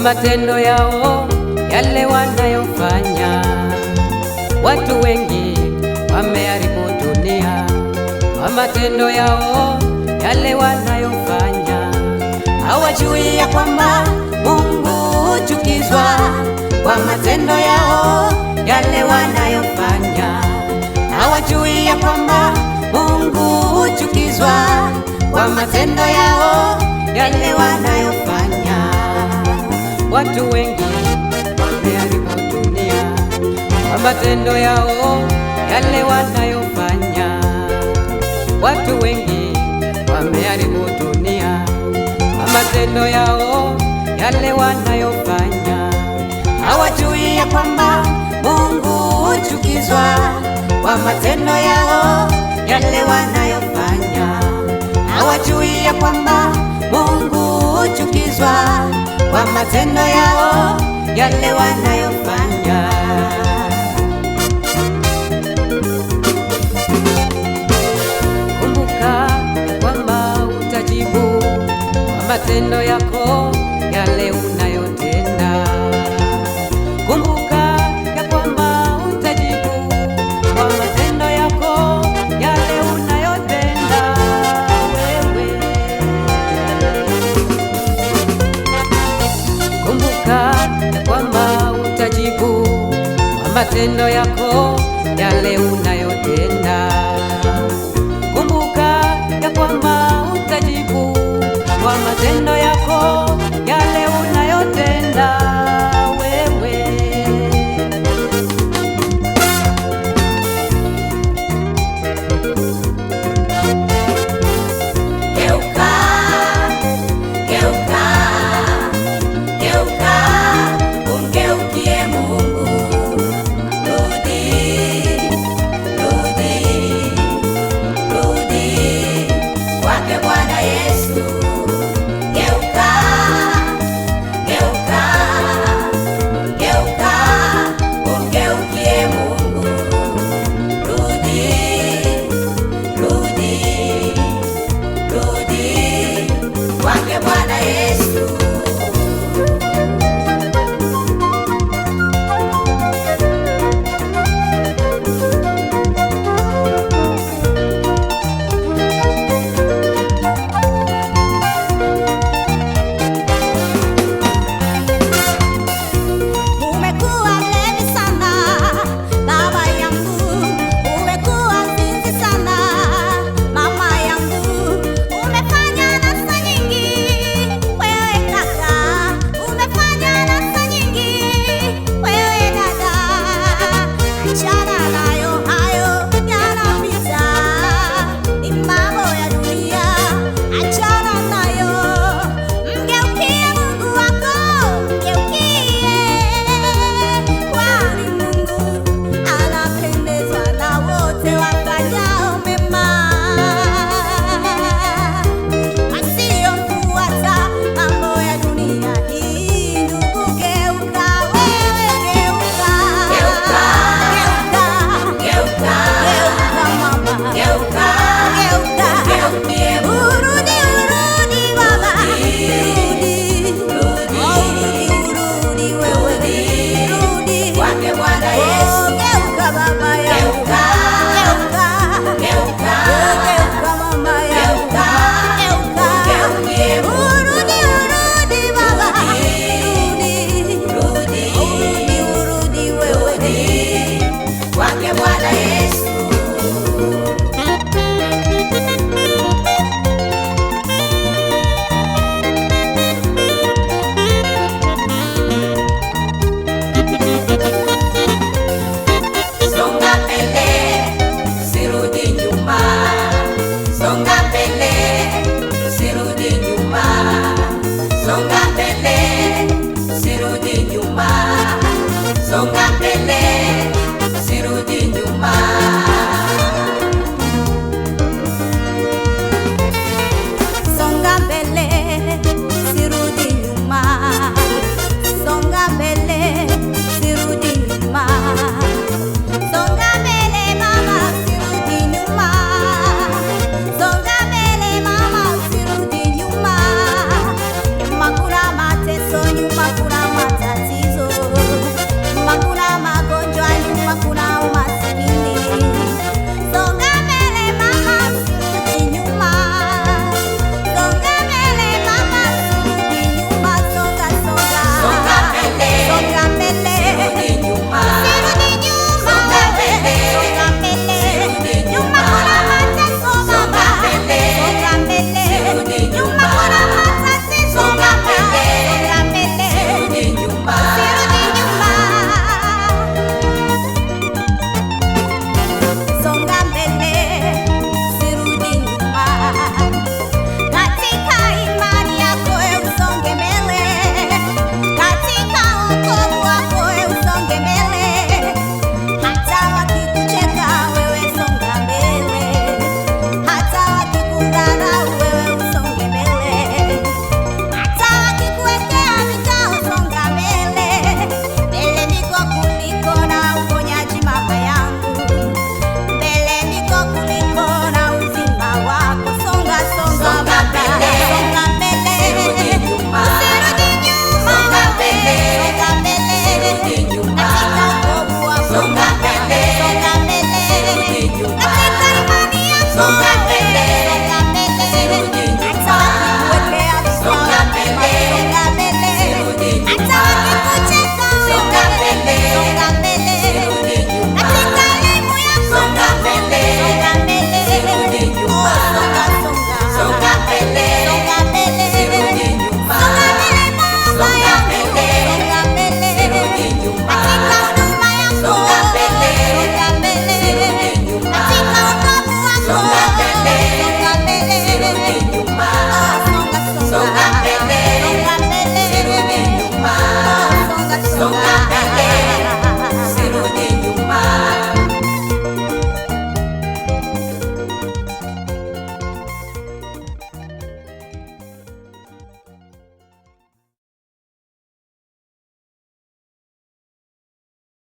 matendo yao yale wanayofanya. Watu wengi wameharibu dunia kwa matendo yao yale wanayofanya. Hawajui ya kwamba Mungu huchukizwa kwa matendo yao yale wanayofanya. Hawajui ya kwamba Mungu huchukizwa kwa matendo yao yale wanayofanya. Watu wengi wameharibu dunia kwa matendo yao yale wanayofanya. Watu wengi wameharibu dunia kwa matendo yao yale wanayofanya. Hawajui ya kwamba Mungu huchukizwa kwa matendo yao yale wanayofanya. Hawajui ya kwamba Mungu huchukizwa kwa matendo yao yale wanayofanya. Kumbuka kwamba utajibu kwa matendo yako yale unayotenda. Kumbuka ya kwamba utajibu kwa matendo yako yale unayotenda wewe. Kumbuka ya kwamba utajibu kwa matendo yako yale unayotenda. Kumbuka ya kwamba utajibu kwa matendo yako yale unayotenda wewe. Geuka, geuka, geuka, umgeukie Mungu. Rudi, rudi, rudi kwake Bwana Yesu. Geuka. nyuma kuna matatizo, nyuma kuna magonjwa, nyuma kuna umasikini. Songa mbele mama, usirudi nyuma. Songa mbele mama, usirudi nyuma. Songa, songa. Songa mbele. Songa mbele. Usirudi nyuma. Usirudi nyuma. Songa mbele. Songa mbele. Usirudi Nyuma nyuma. kuna mateso Songa mama. mbele. Songa mbele. Usirudi Nyuma nyuma. kuna matatizo Songa mama. mbele. Songa mbele. Usirudi nyuma. Usirudi nyuma. Songa mbele, usirudi nyuma. Katika imani yako usonge mbele. Katika wokovu wako usonge mbele. Hata wakikucheka wewe songa mbele. Hata wakikudharau wewe usonge mbele. Hata wakikuwekea vikao songa mbele. Mbele niko kuliko na uponyaji mama yangu. Mbele niko kuliko na uzima wako. Songa, songa Songa baba. mbele. Songa mbele. Usirudi nyuma. Usirudi nyuma. Songa mbele. Songa mbele. Usirudi nyuma. Katika wokovu wako. Songa mbele. Songa mbele. Usirudi nyuma. Katika imani yako. Songa mbele. Songa mbele. Usirudi nyuma. Hata wakikuwekea vikao. Songa mbele. Songa mbele. Usirudi Hata nyuma. wakikucheka Songa wewe. mbele. Songa mbele. Usirudi nyuma. Katika elimu yako. Songa mbele. Songa mbele. Usirudi nyuma. Oh, songa, songa. Songa mbele. Songa mbele. Usirudi nyuma. Songa mbele mama Songa yangu. mbele. Songa mbele. Usirudi nyuma. Katika huduma yako. Songa mbele. Songa mbele. Usirudi nyuma. Katika wokovu wako. Songa mbele. Songa mbele. Usirudi nyuma. Oh, songa, songa. Songa mbele. Songa mbele. Usirudi nyuma. Oh, songa, songa. Songa